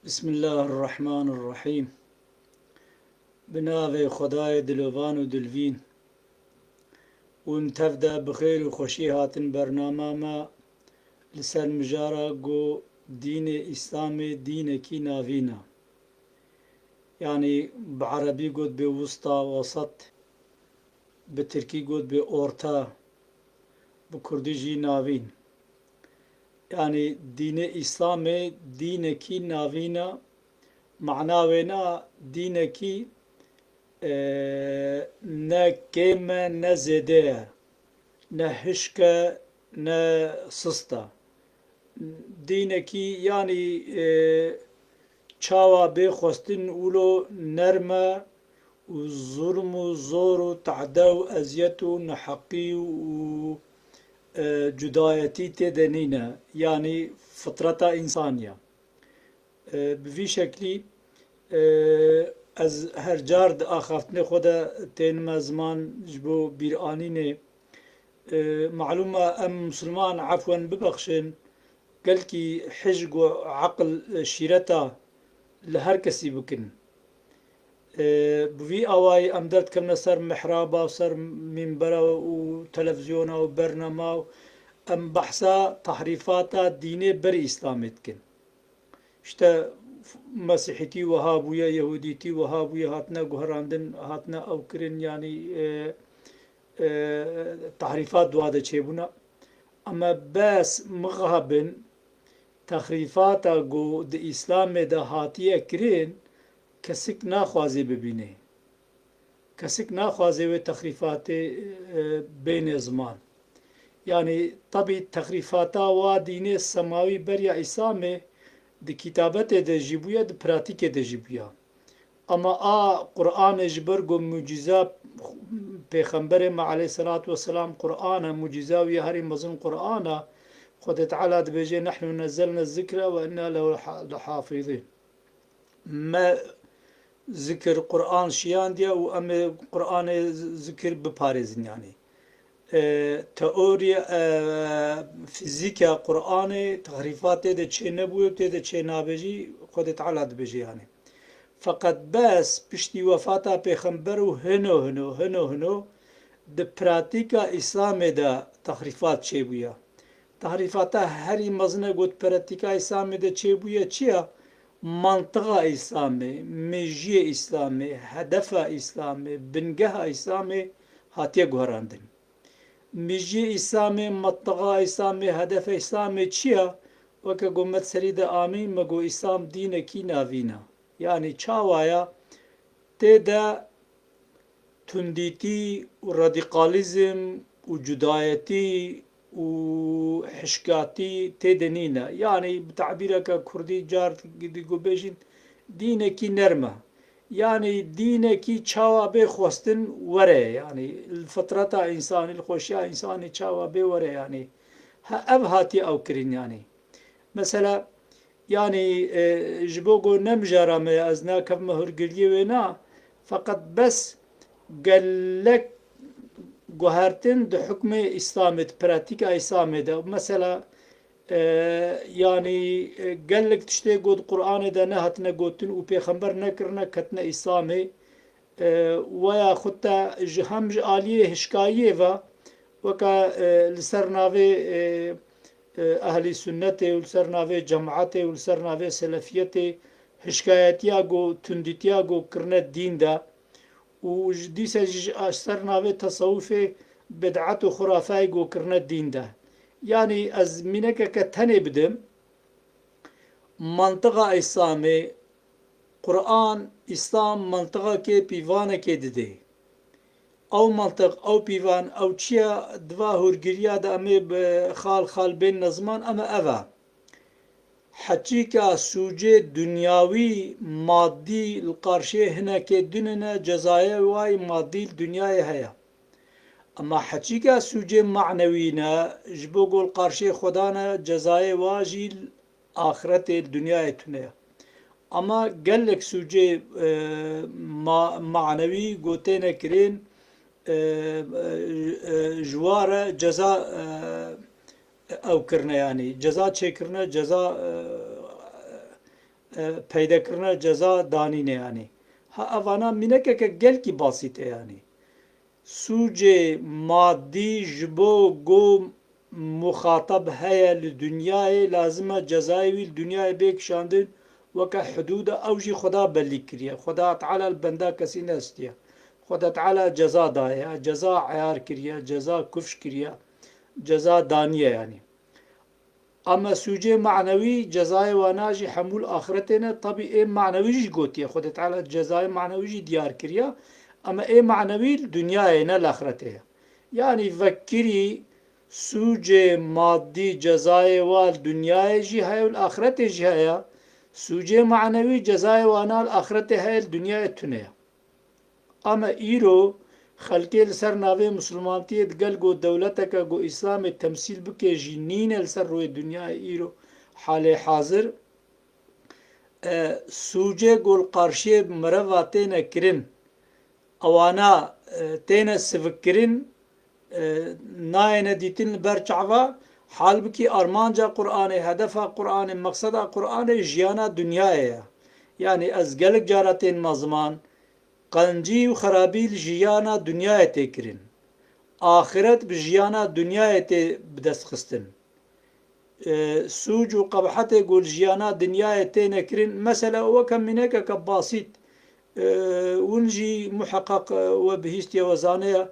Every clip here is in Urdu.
بسم الله الرحمن الرحیم. بناوی خدای دلوان و دلوین و امتفدا بخیر و خوشی هاتن برنامه ما لسر مجارا گو دین اسلام دین کی ناوینا، يعني بعربي قد بوسطى وسط، بتركي قد بأورتا، بكردي جي ناوين. يعني دين إسلام دين كي ناوينا معناوينا دين كي نه کم نه زده، نه هشکه نه سستا. دینکی یعنی چاوا بخواستن اولو نرمه و ظلم و زور و تعده و اذیت و نحقی و جدایتی تدنینه، یعنی فطرت انسانیه. بوی شکلی از هر جارد آخافتن خود تین مزمان جبو بیرانینه معلومه ام مسلمان عفوا ببخشن قال كي حجق وعقل شيرتا لهر كسي بكن. بوي اواي امدرت كم سر محرابا وسر منبرا وتلفزيونا وبرنامج ام بحثا تحريفاتا ديني بري اسلامت كن. شتا مسيحيتي وهابويا يهوديتي وهابويا هاتنا قهراندن هاتنا او كرن يعني تحريفات دوادا چيبونا. اما بس مغهبن تخریفاتا گو د اسلام ده هاتیه کرین کسک ناخوازی ببینه، کسک ناخوازی و تخریفات بین زمان. يعني طبي تخريفاتا و دين السماوي بريا إسامة دي كتابة دي جيبويا دي براتيكي دي جيبويا. أما قرآن جبرغو معجزة پیغمبر ما عليه الصلاة والسلام قرآن معجزة ويهاري مزن قرآن خد تعالى بيجي نحن نزلنا الذكر وإنا له لحافظين. ما ذكر قرآن شيان ديا وأما قرآن ذكر ببارزين يعني تئوريا فيزيكا قرآن تخريفات ده چه نبوه ده چه نابجي خد تعالى بيجي يعني. فقط بس پشتی وفاتا پیغمبر و هنو ده پراتیکا اسلام ده تخریفات چه بویا. تحریفاتا هری مزنه گوت پراتیکا اسلام ده چه بویا چیا؟ منطقه اسلامه، مجی اسلامه، هدف اسلامه، بنگه اسلامه هاتیه گوهراندن. مجی اسلامه، منطقه اسلامه، هدف اسلامه چیا؟ وکا گومت سرید آمین مگو اسلام دین کی ناوینا. يعني چاوایا تدا تنديتي وراديقاليزم وجدايتي وحشكاتي تدنينا، يعني بتعبيرك كردي جار قديقو بيجين دينكي نرمة، يعني دينكي چاوا بي خوستن وره، يعني الفطرة انساني الخوشية انساني چاوا بي وره، يعني اب هاتي او كرين. يعني مثلا يعني جبوغو نمجرى ما أزنا كف مهرقلية ونا فقط بس قال لك قهرتن ده حكم إسلامي براتيكا إسلامي ده مثلا يعني قال لك تشتي قد قرآن ده نهتنا قوتن وبيخمبر نكرنا كتنا إسلامي ويا خطة همج آلية هشكاية وكا لسرناوي أهل السنة والسرناوي جماعة والسرناوي سلفية حشكايتيا جو تندتيا جو كرنا الدين ده وجديس سرناوي تصوف بدعة وخرافة جو كرنا الدين ده. يعني أزمنك كتني بدم منطقة إسلامي قرآن إسلام منطقة كي بيوانا كي دده او منطق او پیوان او چیا دوا هورگریا دا امی خال بین نظمان اما اوه حقیقا سوجه دنیاوی مادی القارشه هنا که دننا جزایه وای مادی دنیای هیا. اما حقیقا سوجه معنوینا جبو گل قارشه خدانا جزایه واجی آخرت دنیای تونه. اما گلک سوجه معنوی گوته نکرین جواره جزاء او کرنه، يعني جزاء چه کرنه جزاء پیدا کرنا جزا دانینه یعنی ها اوانا منکه که گل کی باسیته یعنی سوج مادی جبو گو مخاطب هيا لدنياي لازم جزاوي الدنيا بيك شاندن وك حدود اوجي خدا بلي كريا خدا تعالى البندا كسي نستيا خدا تعالى جزا دايا جزا عيار كريا جزا كفش كريا جزا دانية يعني اما سوجي معنوي جزاي وناجي حمول اخرتنا طبي ايه معنوي جي قوتيا خدا تعالى جزاي معنوي جي ديار كريا اما ايه معنوي الدنيا هنا الاخرتها يعني فكري سوج مادی جزای وال دنیای جی های و آخرت جی های سوج معنوی جزای وانال آخرت های دنیای تونه اما ایرو خلقی لسر ناوی مسلمانتیت گل گو دولتک گو اسلام تمثیل بکه جنین لسر روی دنیا ایرو حال حاضر سوج گل قارشی مرواتین کرن اوانا تین سفکرین ناینه دیتن برچعوا حال بکی ارمانجا قرآن هدف قرآن مقصد قرآن جیانا دنیای یعنی از گلک جارتین مزمان قنجی و خرابی جیانا دنیای تکرین آخرت بجیانا دنیای تی بدست خستن سوج و قبحت گل جیانا دنیای تی نکرین مثلا وکم منک کباسیت ونجي محقق وبهيستي وزانية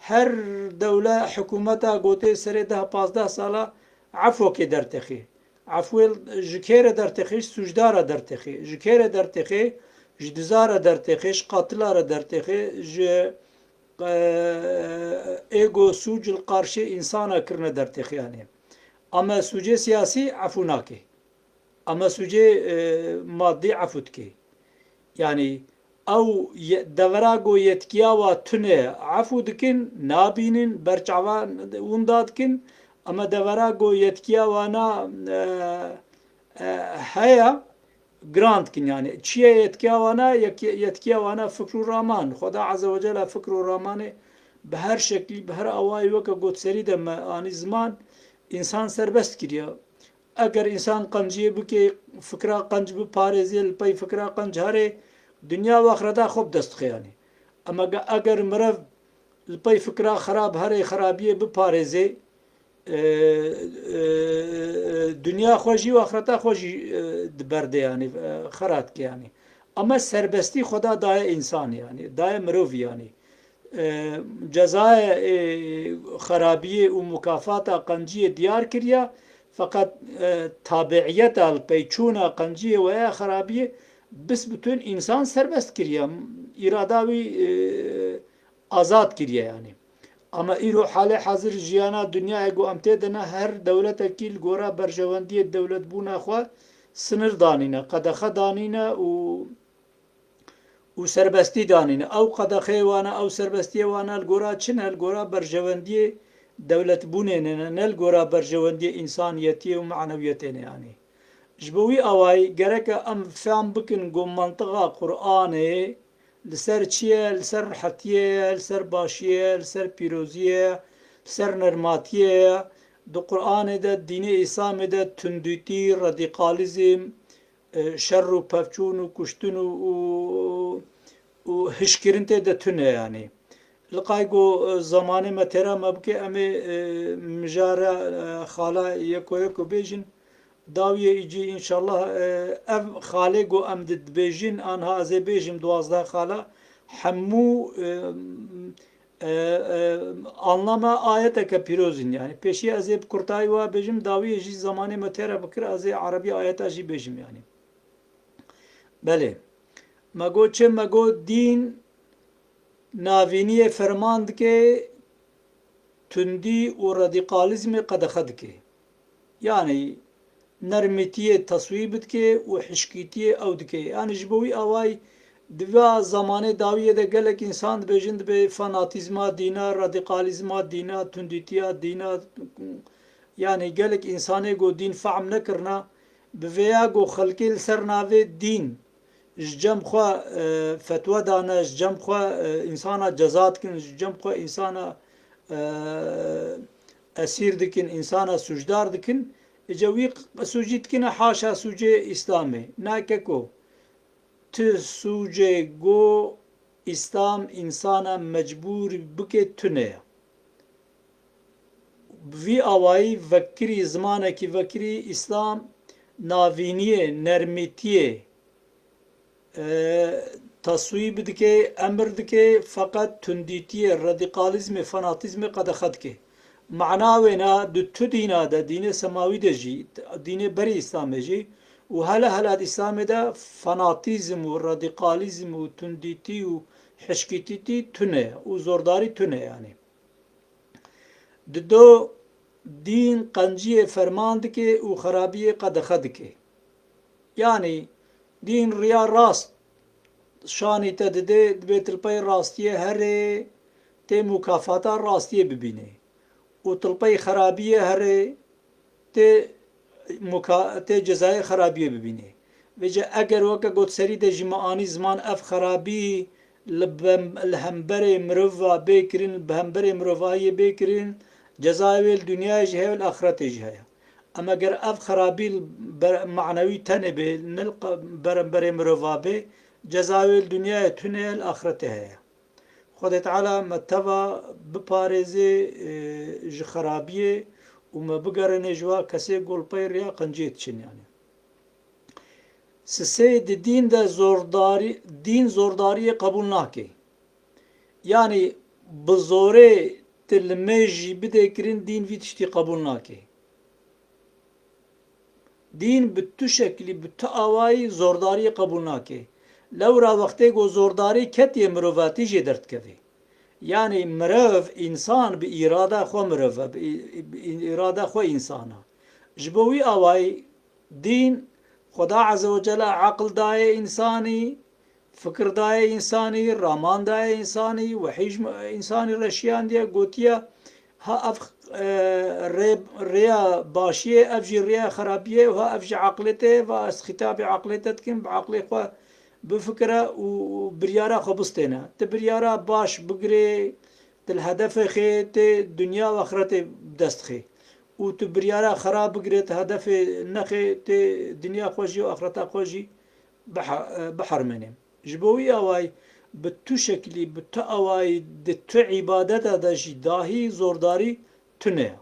هر دولة حكومتها قوتي سري ده 15 سالة عفو كي درتخي عفو جكيرة درتخي سجدارة درتخي جكيرة درتخي جدزارة درتخي قاتلارة درتخي ايغو سوج القارشي انسانا كرنا درتخي يعني اما سوجي سياسي عفو ناكي اما سوجي مادي عفوتكي يعني او دفراغو يتكيا واتنه عفو دكن نابينن برچاوان وندادكن اما دفراغو يتكيا وانا هيا جراند كن يعني چيه يتكيا وانا يتكيا وانا فكر الرحمن خدا عز وجل فكر الرحمن بهر شكل بهر اواي وكا قوت سريد اني زمان انسان سربست كريا اگر انسان قنجيه بكي فكرة قنج بپاريزي البي فكرة قنج هاري دنیا و آخرتا خوب دست خیانی اما اگر مرف الپی فکرا خراب هر خرابیه بپارزه دنیا خوشی و آخرتا خوشی دبرده یعنی خرات که یعنی اما سربستی خدا دای انسان یعنی دای مروف یعنی جزای خرابیه و مکافات قنجیه دیار کریا فقط تابعیت الپیچون قنجیه و خرابیه بس بتون انسان سربست کریه اراداوی آزاد کریه یعنی اما ایرو حال حاضر جیانا دنیا اگو امته دنا هر دولت اکیل گورا برجواندی دولت بونا خواه سنر دانینه قدخه دانینه و سربستی دانینه او قدخه وانا او سربستی وانا الگورا چن الگورا برجواندی دولت بونه نل گورا برجواندی انسانیتی و معنویتی یعنی جبوي اواي جرك ام فهم بكن قوم منطقة قرآني لسر چيه لسر حتيه لسر باشيه لسر بيروزيه لسر نرماتيه دو قرآن ده دين اسلام ده تندوتي راديقاليزم شر و پفچون و کشتن و هشكرنته ده تنه يعني لقايقو زمانه مترا مبكي امي مجارة خالا يكو بيجن داویه ایجی انشالله اف خاله گو ام دد بیجین آنها از بیجیم 12 خاله همو anlama ayete ke pirozin yani peşi az kurtay wa bejim dawiye ji zamanı metera bikir az Arabi ayeta ji bejim yani bele mago çe mago din naviniye fermand ke tündi u radikalizmi qadakhad ke yani نرمتیه تصویبت که و حشکیتیه او دکه یعنی جبوی آوای دوا زمانه داویه ده گلک انسان بجند به فاناتیزما دینا رادیقالیزما دینا تندیتیا دینا یعنی گلک انسانه گو دین فهم نکرنا بویا گو خلقی لسر ناوه دین جم خوا فتوه دانه جم خوا انسانا جزات کن جم خوا انسانا اسیر دکن انسانا سجدار دکن جوی سوجیت کنه حاشا سوجه اسلامه ناکه کو تو سوجه گو اسلام انسان مجبور بکه تونه وی آوائی وکری زمانه کی وکری اسلام ناوینیه نرمیتیه تصویب دکه امر دکه فقط تندیتیه رادیکالیزم فناتیزم قد خد که معناوینا دو تو دینا ده دین سماوی ده جی دین بری اسلام جی و هلا اسلام ده فناتیزم و رادیکالیزم و تندیتی و حشکیتی تونه و زورداری تونه yani دو دین قنجی فرمان دکه و خرابی قد خد که yani دین ریا راست شانی تا دده بیت الپی راستیه هره تی مکافاتا راستیه ببینه و تلپی خرابیه هره تی جزای خرابیه ببینه و جا اگر وکا گوت سری ده جمعانی زمان اف خرابی الهمبر مروفا بکرین بهمبر مروفایی بکرین جزای ویل دنیای جهه و الاخرت جهه اما اگر اف خرابی معنوی تنه به نلقى برمبر مروفا به جزای دنیای تنه الاخرت هیا خود تعالی متوا بپارزه خرابیه و ما بگرنه جوا کسی گل پی ریا قنجیت چن yani سه دین ده زورداری دین زورداری قبول ناکه yani بزوره تلمجی بده کرین دین وی تشتی قبول ناکه دین به تو شکلی به تو آوایی زورداری قبول ناکه لورا وقتی گو زورداری کتی مروفاتی جی درد کده yani مروف انسان به اراده خو مروف به اراده خو انسانه جبوی آوایی دین خدا عز و جل عقل دای انسانی فکر دای انسانی رامان دای انسانی وحیج انسانی رشیان دیا گوتیا ها اف ریا باشیه اف جی ریا خرابیه و ها اف جی عقلته و از خطاب عقلتت کن بعقل خو بفكرة وبريارة خبصتنا تبريارة باش بقري الهدف خي دنيا واخرتي بدست خي وتبريارة خراب بقري هدف نخي دنيا خوجي واخرتها خوجي بحر منهم جبوي اواي بتو شكلي بتو اواي دتو عبادتا داجي داهي زورداري تنه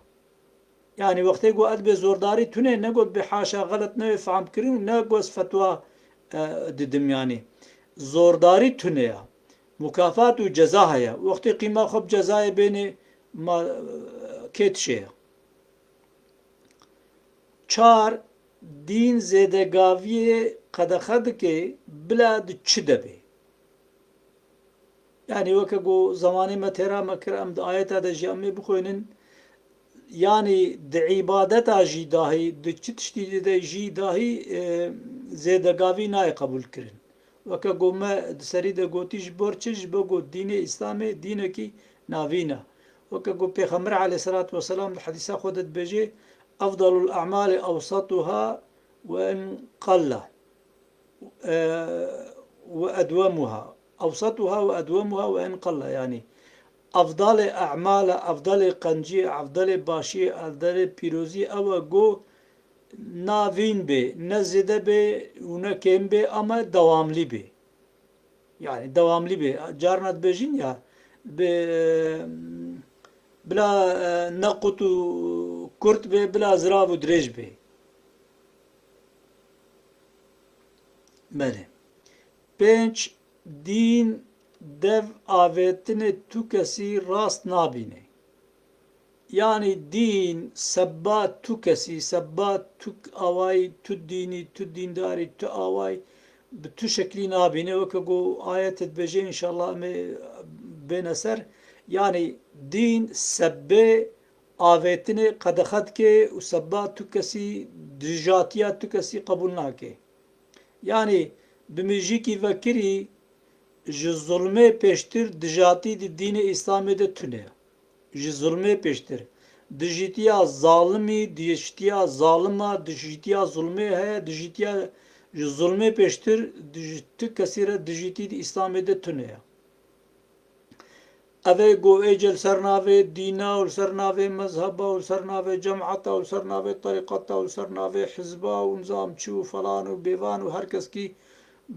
يعني وقت يقول أدب زورداري تنه نقول بحاشا غلط نوي فهم كريم نقول فتوى ددم yani زورداری تونه مکافات و جزا هیا وقتی قیمه خب جزای بین ما کت شه چار دین زیدگاوی قدخد که بلاد چه دبه yani وکه گو زمانی ما تیرا مکر ام دا آیتا دا جامعه بخوینن yani د عبادتا جی داهی د چی تشتی دا جی داهی زیدگاوی نای قبول کرن وکه گومه سری دا گوتیش برچش بگو دین اسلام دین کی ناوینا وکه گو پیغمبر علیه الصلاة والسلام الحدیثه خودت بجه افضل الاعمال اوسطها وان قل وادومها اوسطها وادومها وان قل يعني افضل اعمال افضل قنجی افضل باشی افضل پیروزی او گو ناوین به نه زده به و نه کم به اما دواملی به yani devamlı bir carnat bejin ya be bla naqutu kurt be bla zrav drej be mele penç din dev avetine tu kesi rast nabine yani din sabbat tu kesi sabbat tu avay tu dini tu dindari tu avay بتو شكلي نابينه وكو آيات تبجي إن شاء الله بين سر يعني دين سبه آواتنه قد خد که و سبه تو کسی دجاتیات تو کسی قبول ناکه يعني بمجي کی وکری ji zulmê pêştir dijatî di dînê İslamê de tune ji zulmê pêştir dijîtiya zalimî dijîtiya zalima dijîtiya zulmê heye dijîtiya ji zulmê pêştir tu kesî re dijîtî di İslamê de tune اوه گو ایجل سرناوه دینا و سرناوه مذهبا و سرناوه جمعتا و سرناوه طریقتا و سرناوه حزبا و نظام چو فلان و بیوان و هر کس کی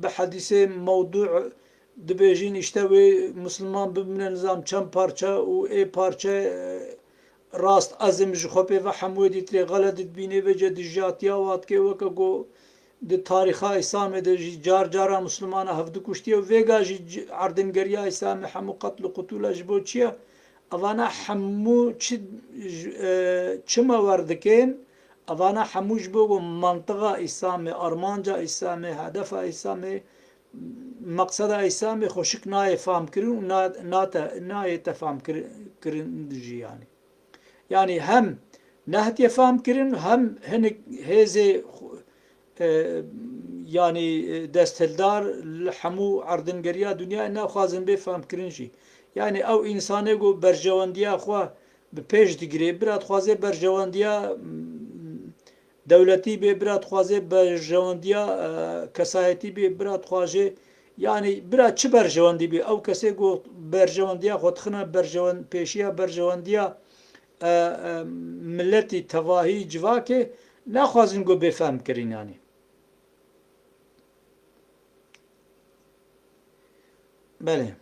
به حدیث موضوع دبیجین اشتوی مسلمان ببینه نظام چند پارچه و ای پارچه راست ازم جخوبه و حموی دیتری غلط بینه و جد جاتیا وات که وکا گو د تاریخا اسلام د جار جارا مسلمان هفدو کشتی و ویگا جی عردنگریا اسلام همو قتل و قتول جبو چیه اوانا همو چما وردکین اوانا همو جبو منطقه اسلام ارمانجا اسلام هدف اسلام مقصد اسلام خوشک نای فهم کرن و نای تفهم کرن جی yani hem nehtiye fam kirin hem hinek heze yani desteldar hemû erdingeriya dünya ne xwazin bê fam kirin jî yani ew însanê got berjewendiya xwe bi pêş digire bira dixwaze berjewendiya dewletî bê bira dixwaze berjewendiya kesayetî bê bira dixwaze yani bira çi berjewendî bê ew kesê got berjewendiya xwe dixine pêşiya berjewendiya ملتی تواهی جواکه نخوازن گو بفهم کرین yani. بله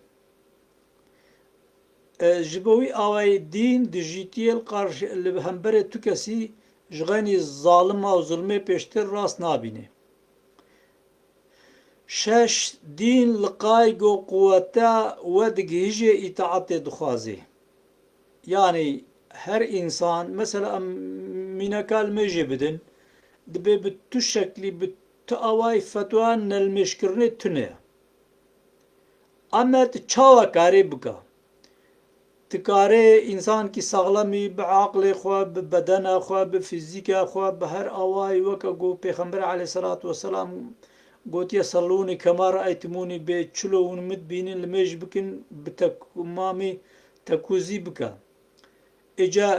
جبوی آوای دین دیجیتیل قرش لبهمبر تو کسی جغنی ظالم و ظلمه پیشتر راست نابینه شش دین لقای گو قوتا و دگیجه اطاعت دخوازه yani her insan mesela minakal meje bidin dibe bi tu şekli bi tu avay fetwa nelmeşkirne tune ama çawa kare bika tikare insan ki sağlami bi aqli xwe bi bedena xwe bi fizika xwe bi her avay weka go peygamber aleyhissalatu vesselam gotiye salluni kema ra'aytumuni be çulowun mid binin limej bikin bi tekumami tekuzi bika اجا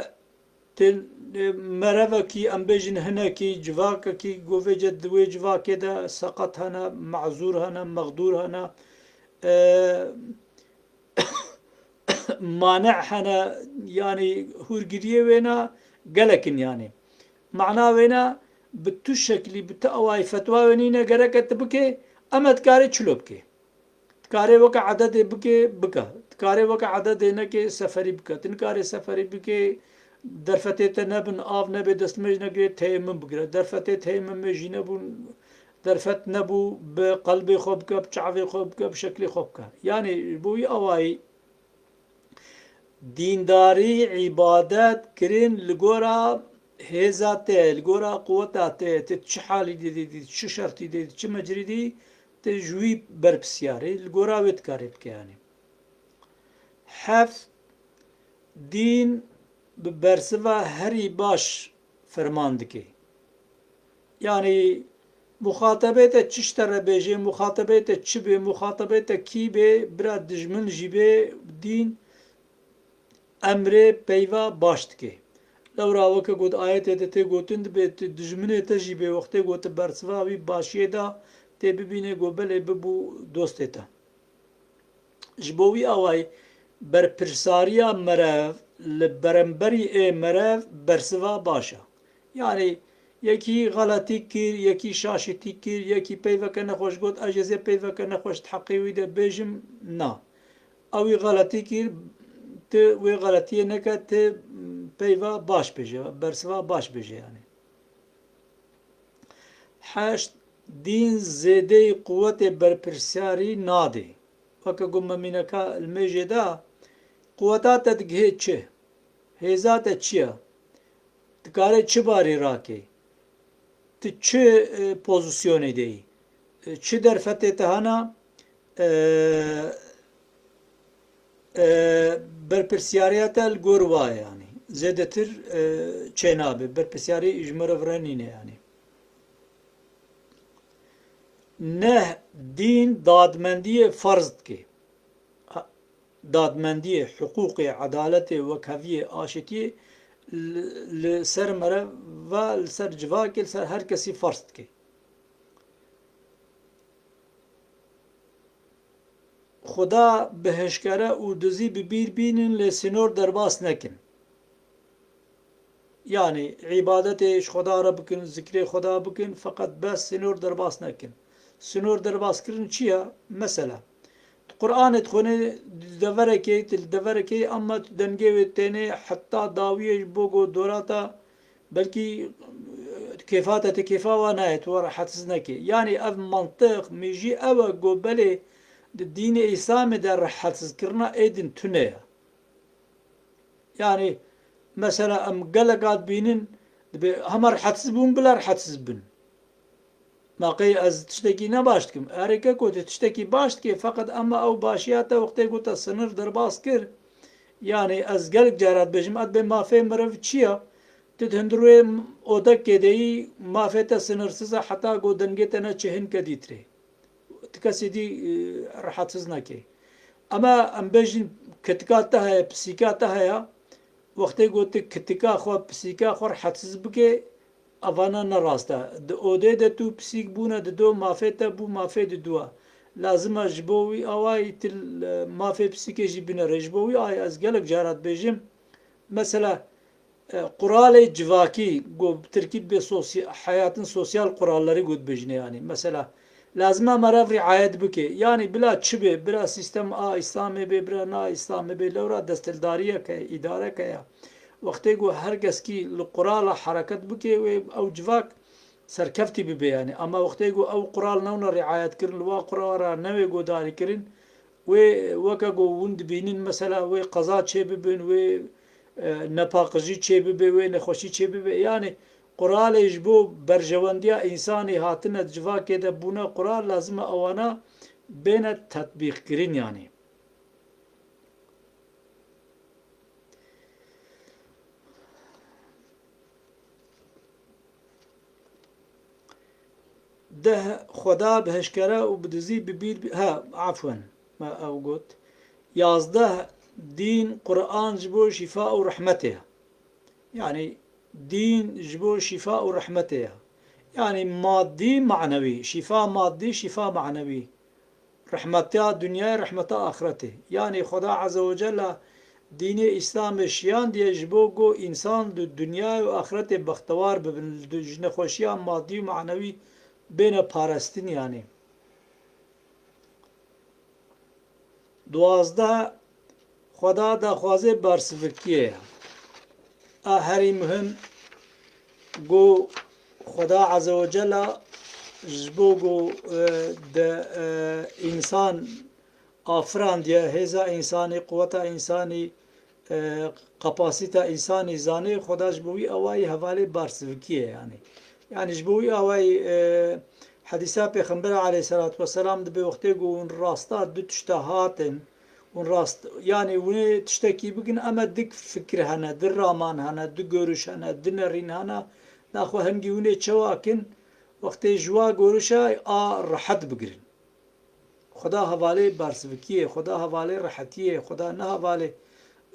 تل مرافكي ام بيجن هناكي جواكي قوفي جدوي جواكي دا سقط هنا معذور هنا مغدور هنا مانع هنا يعني هورجريه وينا قلكن يعني معناه وينا بتو شكلي بتأواي فتوى ونينا قرقت بكي اما تكاري چلو بكي تكاري وكا عدد بكي بكا تكاري وكا عدد هناكي سفري بكا تنكاري سفري بكي درفتي تنبن آف نبي دستمج نگري تيمم بگره درفتي تيمم مجي نبون درفت نبو بقلبي خوبك بشعبي خوبك بشكلي خوبك يعني بوي اواي دینداری عبادت کرین لگورا هزاته لگورا قوتاته چه حالی دیدی چه شرطی دیدی چه مجری دی تجوی برپسیاری لگورا وید کاری بکیانی هفت دین ببرسوا هری باش فرمان دکی yani muhatabete çiştere beje muhatabete çibe muhatabete kibe bira dijmin jibe din emre peyva baştke lewra veke got ayete te gotin be dijmine te jibe wexte got bersva vi başiye da te bibine gobele bu dosteta jbowi away berpirsariya merev li beremberi ê merev bersiva baş e yani yekî xeletî kir yekî şaşîtî kir yekî peyveke nexweş got ez ê peyveke nexweş teheqî wî de bêjim na ew wî xeletî kir tu wê xeletiyê neke tu peyva baş bêje bersiva baş bêje yani heşt dîn zêdeyî quwetê berpirsarî nade weke got me mîneka li mêjê da quweta te digihê çi hêza te çi ye dikare çi barî rakê tu çi pozisyonê de yî çi derfetê te hene berpirsariya te li gor wa ye yani zêdetir çênabe berpirsarî ji mirov re nîne yani neh dîn dadmendiyê ferz dike dadmendiyê hiqûqê edaletê wekheviyê aşîtiyê li ser merev ve li ser civakê li ser her kesî ferz dike خدا بهشکره و دزی ببیر بینن لسنور درباس نکن. يعني عبادتش خدا را بکن، ذکر خدا بکن، فقط بس سنور درباس نکن. سنور درباس کردن چیه؟ مثلا قرآن تخونه دورکی اما دنگه و تنه حتی داویش بگو دوراتا بلکی كيفاته تكيفا ونايت ورا حتز نكي يعني اف منطق ميجي اوا قبلي الدين اسلامي در حتز كرنا ايدن تنيا يعني مثلا ام قلقات بينن همر حتز بون بلا حتز بن ما قي از تشتكي نباشتكم اريكا كوت تشتكي باشتكي فقط اما او باشياتا وقتي قلت السنر درباس كر يعني از قلق جارات بجم اد بما في مرف تشيا تدهندروی اودا کدی مافتا سنرسز حتی گو دنگتنا چهن کدیتره تکسی دی راحتسز نکی اما ام بجن کتکاتا هیا پسیکاتا هیا وقتی گوتی کتکا خو پسیکا خو راحتسز بکه اوانا نراستا اوده ده تو پسیک بونه ده دو مافتا بو مافت دوا لازم جبوی آوای تل مافت پسیکه جی بینه جبوی آی از گلک جارات بجم مثلا قرال civaki تركيب hayatın sosyal kuralları gud bejne yani mesela lazım merav riayet bike yani bila çibe bila sistem a İslami be bila na İslami be levra desteldariye ke idare ke ya vakti go herkes ki qurala hareket bike ve ev civak serkefti be yani ama vakti go ev kural navna riayet kirin wa qurara neve go dari kirin ve vaka go wund binin mesela ve qaza çebe ve نپاقجی چه ببه و نخوشی چه ببه یعنی قرالش بو برجواندیا انسانی هاتنه جوا که ده بونه قرال لازم اوانا بین تطبیق کرین yani. ده خدا بهشکره و بدزی ببیر ها عفوا ما او قلت 11 دين قرآن جبو شفاء ورحمته يعني دين جبو شفاء ورحمته يعني مادي معنوي شفاء مادي شفاء معنوي رحمته دنيا رحمته آخرته يعني خدا عز وجل دين إسلام شيان دي جبو جو إنسان دو دنيا و آخرته بختوار ببن نخوشيان مادي ومعنوي بين پارستين يعني 12 خدا داخوازه بارسفکیه هری مهم گو خدا عز و جل جبو گو ده انسان آفراندیه هزا انسانی قوتا انسانی قپاسیتا انسانی زانه خدا جبوی اوای حوالی بارسفکیه yani جبوی اوای حدیثا پیغمبر علیه الصلاة والسلام ده به وقتی گو اون راستا دو تشتا هاتن اون راست yani bunu tişteki bugün ama dik fikir hana, dir raman hana, dik görüş hana, dinerin hana, naxu hangi bunu çevakin vakti jwa görüşe a rahat bigrin. Xuda havale barsvikiye, Xuda havale rahatiye, Xuda ne havale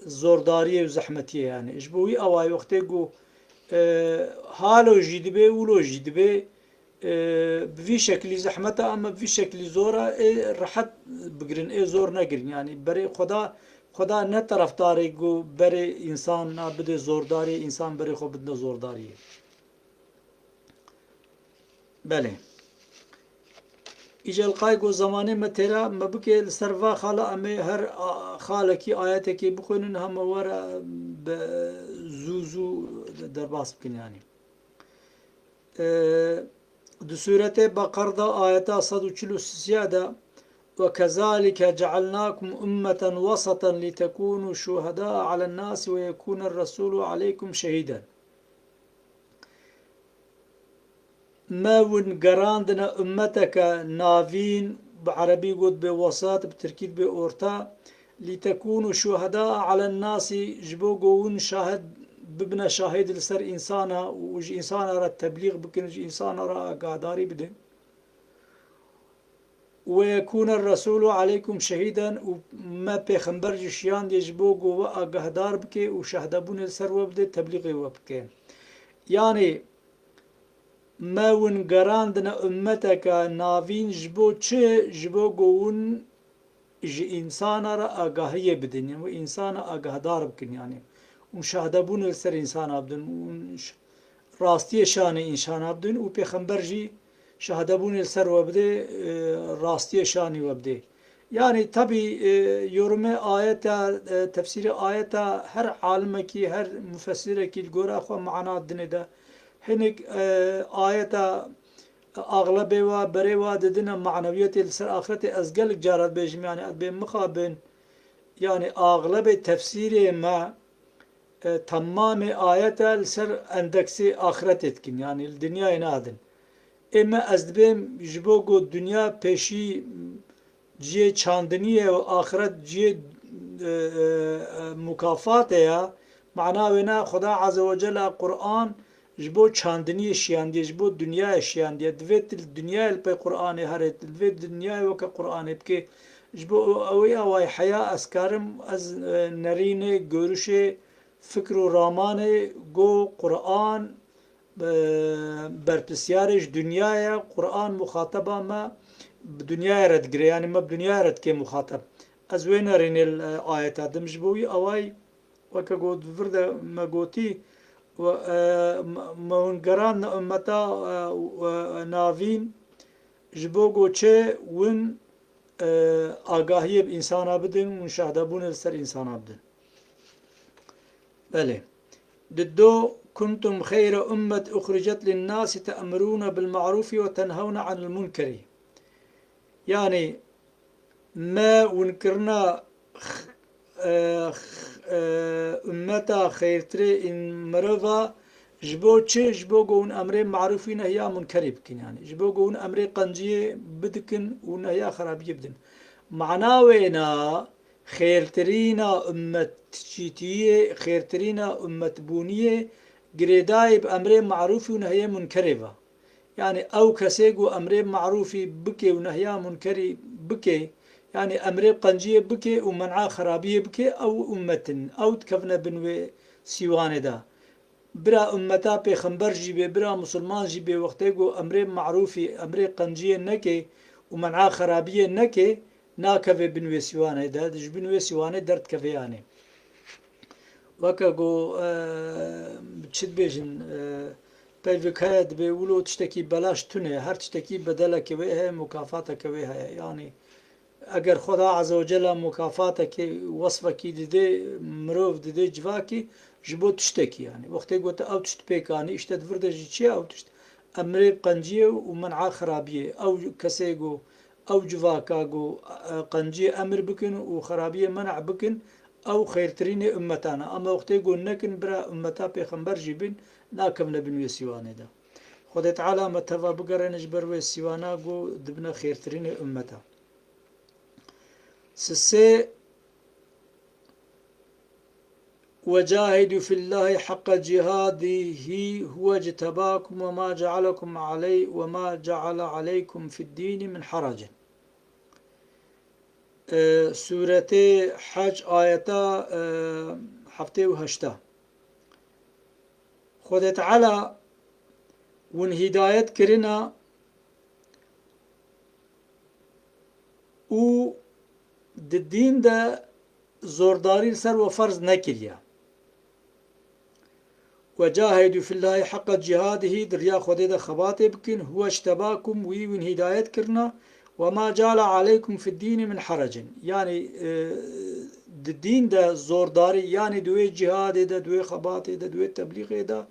zordariye ve zahmetiye yani. İşbuyi avay vakti gu halo jidibe, ulo jidibe بفي شكل زحمته اما بفي شكل زوره راحت بگرن زور نگرن يعني بري خدا نه طرفداري گو بري انسان نه بده زورداري انسان بري خو بده زورداري بله اجل قای گو زمانه مترا مبکه سروا خاله امه هر خاله کی آیت کی بخونن هم ور زوزو درباس بکن يعني سورة بقرة آيات 143 وكذلك جعلناكم أمة وسطا لتكونوا شهداء على الناس ويكون الرسول عليكم شهيدا ما ونقراندنا أمتك نافين بعربي قد بوساط بتركيب بأورتا لتكونوا شهداء على الناس جبوغون شاهد ببنا شاهد لسر إنسانا وج إنسانا را التبليغ بكن وج إنسانا را قاداري بدن ويكون الرسول عليكم شهيدا وما بيخنبر جشيان يجبوغ وقهدار بكي وشهدبون لسر وبده تبليغي وبكين يعني ما ونقراندنا أمتك نافين جبو چه جبوغون ji insana re agahiyê bidin û insana agahdar bikin yani û şahdebûn li ser insana bidin û rastiyê şanê înşana bidin û pêxember jî şahdebûnê li ser we bide rastiyê şanî we bide. Yani tabii yorumê ayeta tefsîrê ayeta her alimekî her müfessirekî li gora xwe mana dinê de hinek ayeta اغلبê wa berê wa didine maneviyetê li ser axiretê ez gelek carat bêjim yani ez bê mixabin yani aglebê tefsîrê me temamê ayeta li ser endeksê axiretê dikin yani li dinyayê nadin. Ême ez dibêm ji bo ku dinya pêşî ciyê çandinî ye û axiret ciyê mukafatê ye mana wê ne Xweda Azze ve Celle Qur'an ji bo çandiniyê şiyandiye ji bo dunyayê şiyandiye divê li dunyayê li pê Qur'anê herê divê dunyayê weke Qur'anê bike ji bo ew awayî heya ez karim ez nerînê görüşê fikr û ramanê got Qur'an berpirsiyarê ji dunyaya Qur'an muxateba me bi dunyayê re digire yani me bi dunyayê re dike muxateb ez wê nerînê ayeta dim ji bo wî awayî weke got vir de me gotî مونگران امتا ناوین جبو گوچه ون آگاهی انسان بدن و شهدبون سر انسان بدن. بله ددو كنتم خير أمة أخرجت للناس تأمرون بالمعروف وتنهون عن المنكر يعني ما ونكرنا امتا خیرتره این مروا جبو چه جبو گون امر معروفی نهیا منکری بکن yani جبو گون امر قنجیه بدکن و نهیا خرابیه بدن معناوینا خیرترینا امت چیتیه خیرترینا امت بونیه گریدای امر معروفی و نهیا منکری با yani او کسی گو امر معروفی بکه و نهیا منکری بکه يعني أمري قنجية بكي ومنعا خرابية بكي أو أمة أو تكفنا بنوي سيوان دا برا أمتا بيخنبر جيبه برا مسلمان جيبه وقتيقو أمري معروفي أمري قنجية نكي ومنعا خرابية نكي ناكفي بنوي سيوان دا دج بنوي سيوان درد كفي يعني وكاقو بتشد بيجن بيفك هاد بيقولو تشتكي بلاش تنه هر تشتكي بدلك ويها مكافاتك ويها يعني اگر خدا عز و جل مکافات که وصفه کی دیده مروف دیده جوا کی جبو تشتکی yani وقتی گوت او تشت پیکانی اشتد ورده چی او تشت امر قنجیه و منع خرابیه او کسی گو او جوا کا گو قنجیه امر بکن و خرابیه منع بکن او خیرترین امتانا اما وقتی گو نکن برا امتا پیغمبر جیبین ناکم نبن وی سیوانه ده خدا تعالی متوا بگرنش بر وی سیوانا گو دبنا خیرترین امتا سسي وجاهدوا في الله حق جهاده هو اجتباكم وما جعل عليكم في الدين من حرج. سورة حج آيتا حفتي وهشتا خود تعالى ون هدايت كرنا و الدين ده زورداري سر وفرض نكريا وجاهدوا في الله حق جهاده دريا خده ده خباته بكن هو اشتباكم وين هدايت كرنا وما جعل عليكم في الدين من حرج يعني الدين ده زورداري يعني دوي جهاد ده دوي خباته ده دوي تبليغ ده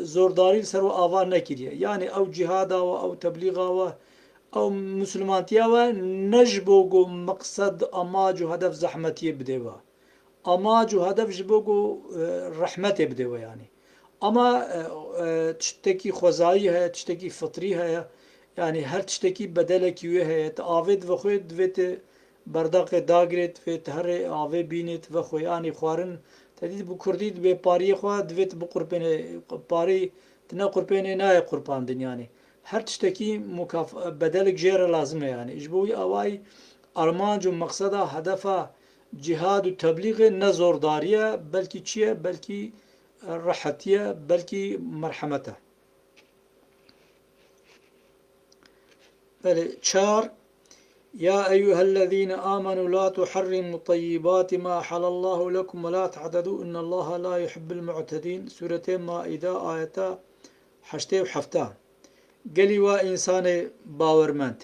زورداري سر وآوان نكريا يعني او جهاد او تبليغ او مسلمانتیا و نجبوگو مقصد اماج و هدف زحمتی بدهوا اماج و هدف جبوگو رحمت بدهوا يعني اما تشتكي خوزایی ہے تشتكي فطری ہے يعني هر تشتكي بدلك یوه ہے تعاود و خود دویت برداق داگرت ویت هر آوه بینت و خو يعني خوارن تدید بو کردید به پاری خوا دویت بو قربین پاری تنا قربین نای قربان دن يعني هر تشتكي بدلك جيرة لازمه يعني اجبوي اواي ارمانج و مقصده هدفه جهاد و تبلیغ نزور داریه بلکی چیه بلکی راحتیه بلکی مرحمته. بله چار يا أيها الذين آمنوا لا تحرموا طيبات ما أحل الله لكم ولا تعتدوا إن الله لا يحب المعتدين. سورة مائدة آية 87. قالي وإنسان باورمند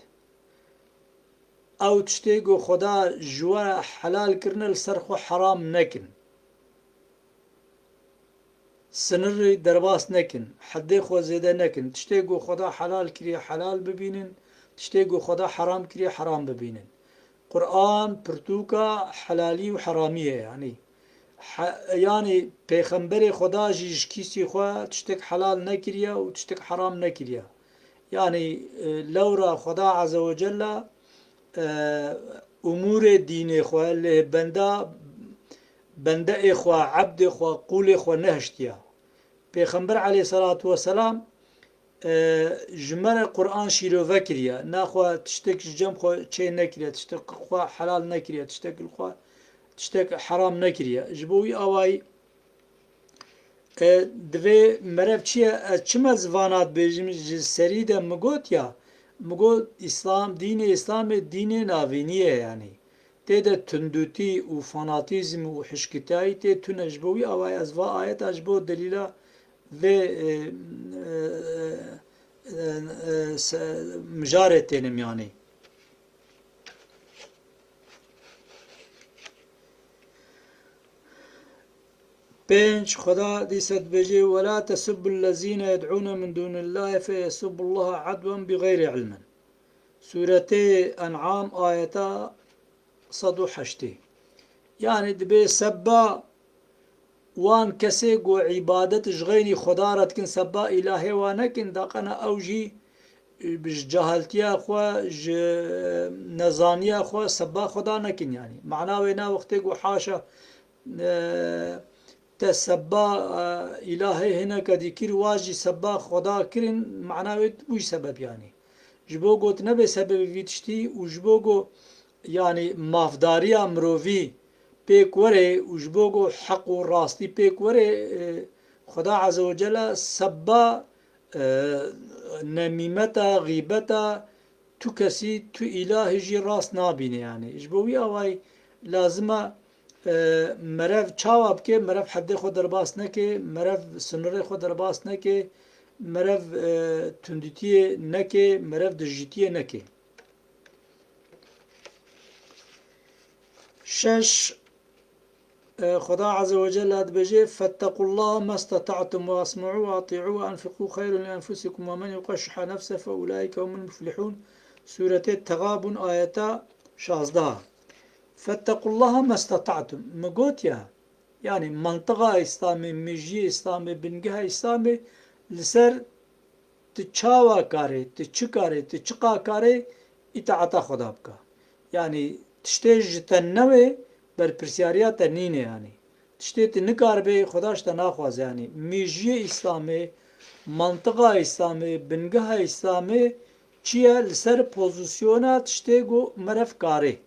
أو تشتيقوا خدا جوا حلال كرنل سرخو حرام نكن، سنر درباس نكن، حدي خو زيده نكن. تشتيقوا خدا حلال كري حلال ببينن، تشتيقوا خدا حرام كري حرام ببينن. قرآن برتوكا حلالي وحرامية يعني پیغمبر خدا جيش كيسي خوا تشتك حلال نكريا وتشتك حرام نكريا. يعني لورا خدا عز وجل امور دين خوا اللي بنده خوا عبد خوا قول خوا نهشتيا. پیغمبر عليه الصلاة والسلام جمل قرآن شیرو وکریه نخوا تشتک جم خو چه نکریه، تشتک خوا حلال نکریه، تشتک خوا تشتک حرام نکریه. جبوی آوای دوی مرف چیه چما زوانات بیجم سری ده مگوت یا مگوت اسلام دین اسلام دین ناوینیه يعني تيدا تندوتي و فاناتيزم و حشكتاي تي تنجبوي آوای از و آیت اجبو دلیلا و مجارت تینم يعني. بينش خدا ديست بجي ولا تسب الذين يدعون من دون الله فيسب الله عدوا بغير علم. سورة أنعام آية 108. يعني دبي سبا وان كسي قو عبادت جغيني خدا رتكن سبا إلهي وانكن داقنا أوجي بج جاهلتيا خوا نزانيا خوا سبا خدا نكن. يعني معناه وينا وقتي قو حاشا تسبا إلهي هنا كذكر واجي سبا خدا كرن معناه وش سبب يعني جبو قوت نبي سبب فيتشتي وجبو قو يعني مافداريا مروفي بيك وري وجبو قو حق وراستي بيك وري خدا عز وجل سبا نميمتا غيبتا تو كسي تو إلهي جي راس نابيني. يعني جبوي أواي لازمه مرف چاواب که مرف حد خود درباس نکه، مرف سنر خود درباس نکه، مرف تندیتی نکه، مرف دجیتی نکه. شش خدا عز وجل بجي فاتقوا الله ما استطعتم واسمعوا واطيعوا وانفقوا خير لانفسكم ومن يوق شح نفسه فاولئك هم المفلحون. سورة التغابن آية 16. فاتقوا الله ما استطعتم مقوت يعني منطقة إسلامي مجي إسلامي بنجها إسلامي لسر تشاوا كاري تشكاري تشقا كاري إتعاطا خدابك. يعني تشتيج تنوي بر برسياريات تنيني يعني تشتيت نكار بي خداش تناخواز. يعني مجي إسلامي منطقة إسلامي بنجها إسلامي چيا لسر بوزيسيونا تشتيجو مرف كاري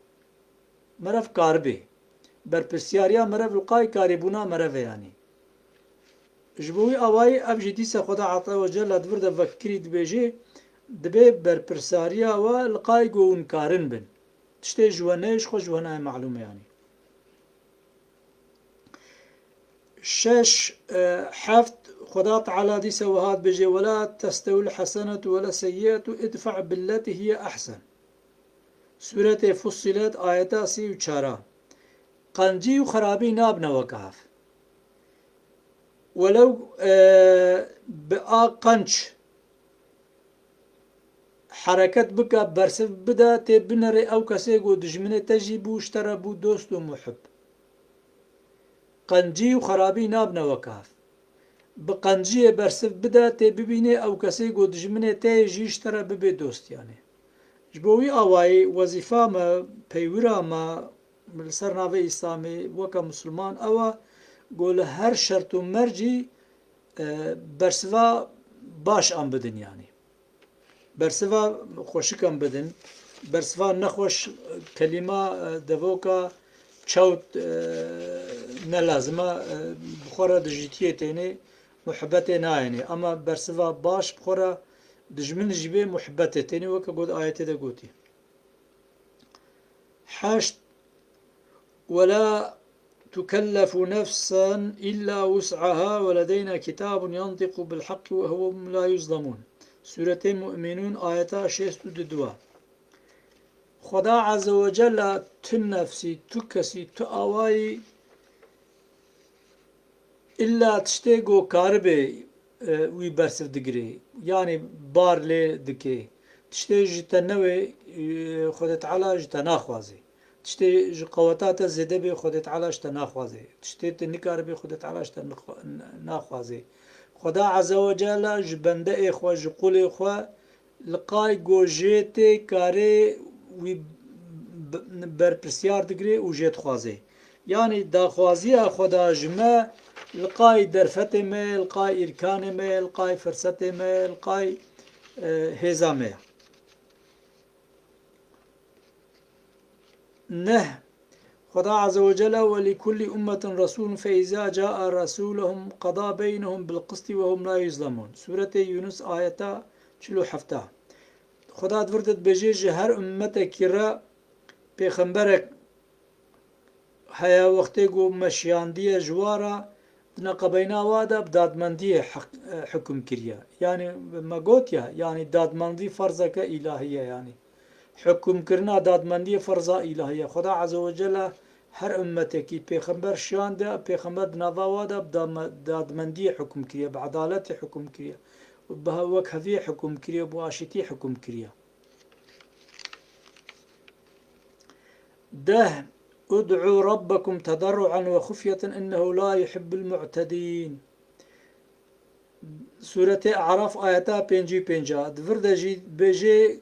مرف كاربي برپرسياريا مرف لقاي كاربونا مرف. يعني جبوي اواي اب جديسة خدا عطا وجل ادور دا فكري دبيجي دبي برپرسياريا ولقاي قون كارن بن تشتي جوانيش خو جوانا معلومة. يعني شش حفت خدا تعالى ديسة وهاد بيجي ولا تستوي الحسنة ولا سيئة ادفع بالتي هي أحسن. سورة فصلت آية 34. قنجي وخرابي نابنا وكاف ولو بقى قنج حركة بكا برسف بدا تبنري أو كسيقو دجمنة تجيبو اشتربو دوست ومحب. قنجي وخرابي نابنا وكاف بقنجي برسف بدا تببيني أو كسيقو دجمنة تجي اشترى ببي دوست. يعني جبوي أواي وظيفة ما بيورا ما لسر ناوی اسلامی وکا مسلمان او گول هر شرط و مرجی برسوا باش ام بدن. يعني برسوا خوشک ام بدن برسوا نخوش کلمه دوکا چوت نلازمه بخورا دجیتیه تینه محبت ناینه اما برسوا باش بخورا دجمن جبه محبت تینه وکا گود آیت ده گوتی. حشت ولا تكلف نفسا إلا وسعها ولدينا كتاب ينطق بالحق وهم لا يظلمون. سورة مؤمنون آية 62. خدا عز وجل تنفسي تكسي تأواي إلا تشتيقو كاربي وي برسف دقري يعني بار لي دكي تشتي تنوي خدا تعالى جتناخوازي تشتي قوتات زيده بي خدا تعالى جتناخوازي تشتي تنكار بي خدا تعالى جتناخوازي. خدا عز وجل جبنده اخوة جقول اخوة لقاي گوجيتي كاري وي برپرسيار دقري و جيت خوازي يعني داخوازي خدا جمع لقاي درفته ما لقاي إركانه ما لقاي فرسته ما لقاي هزامه. نه خدا عز وجل ولكل أمة رسول فإذا جاء رسولهم قضى بينهم بالقسط وهم لا يظلمون. سورة يونس آية 47. خدا دفردت بجيج هر أمتك را پیغمبرك هيا وقتی گو مشیاندی جوارا نقبینا وادا بدادمندی حكم كريا يعني ما قلت يعني دادمندی فرضك إلهية يعني حكم كرنا دادمندی فرضا إلهية. خدا عز وجل هر أمتك پیغمبر شان ده پیغمبر نوا وادا بدادمندی حكم كريا بعدالت حكم كريا وبهوك هذي حكم كريا بواشتي حكم كريا. ده ادعوا ربكم تضرعا وخفية إنه لا يحب المعتدين. سورة أعراف آياتا 55 دفردجي بيجي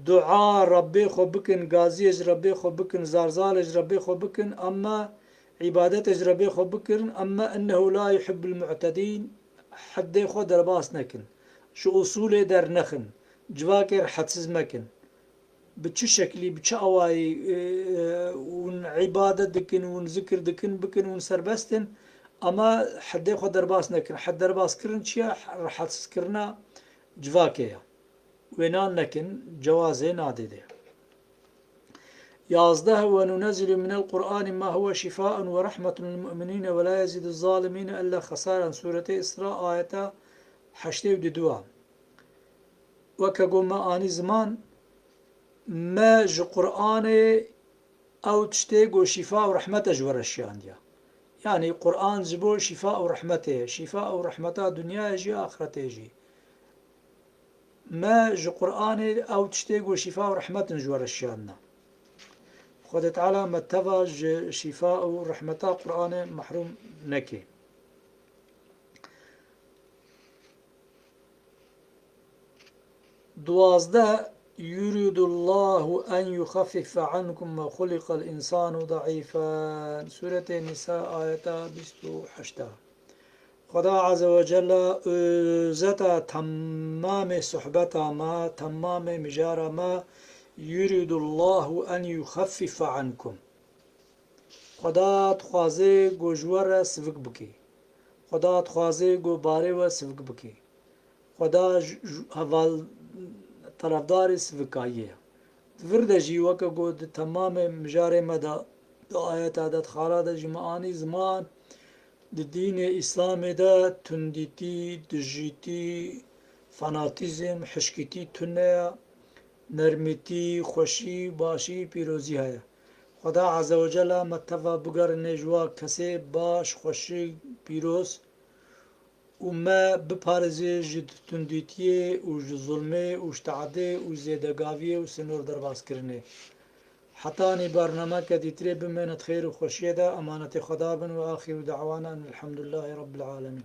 دعاء ربي خو بكن غازيج ربي خو بكن زارزالج ربي خو بكن أما عبادتج ربي خو بكن أما إنه لا يحب المعتدين حد خو درباس نكن شو أصول در نخن جواكر حدسز مكن بچه شکلی بچه آوایی ون عبادت دکن ون ذکر دکن بکن ون سربستن اما حد خود درباس نکن حد درباس کرن چیا حدس کرنا جواکه وینان نکن جوازه نادده. 11 وننزل من القرآن ما هو شفاء ورحمة للمؤمنين ولا يزيد الظالمين إلا خسارا. سورة إسراء آية 82. وكقو ما آني زمان ما جو قرآن او تشتيق شفاء ورحمة جورشيان ديا يعني قرآن زبو شفاء ورحمته شفاء ورحمته دنيا يجي آخرته يجي ما جو قرآن او تشتيق شفاء ورحمة جورشياننا. خد تعالى متفا شفاء ورحمته قرآن محروم نكي. 12 يريد الله أن يخفف عنكم وخلق الإنسان ضعيفا. سورة النساء آية 28. خدا عز وجل زتا تمام صحبتا ما تمام مجارة ما يريد الله أن يخفف عنكم. خدا تخوازي گو جوار سفك بكي خدا تخوازي گو باري و سفك بكي خدا هوال طرفدار سفكاية فردجي وكا قد تمام مجاري مدى آيات عدد خالات جمعاني زمان دين إسلام دا تنديتي دجيتي فاناتيزم حشكتي تنيا نرمتي خوشي باشي بيروزي هيا. خدا عز وجل متفا بگر نجوا کسی باش خوشي بيروز وما بپارزي جد تنديتيه و ظلمه و اشتعاده و زيدگاويه و سنور درباس کرنه. حتاني برنامه كديتري بمنت خير و خوشيه دا امانة خدا بن و آخر دعوانا الحمد لله رب العالمين.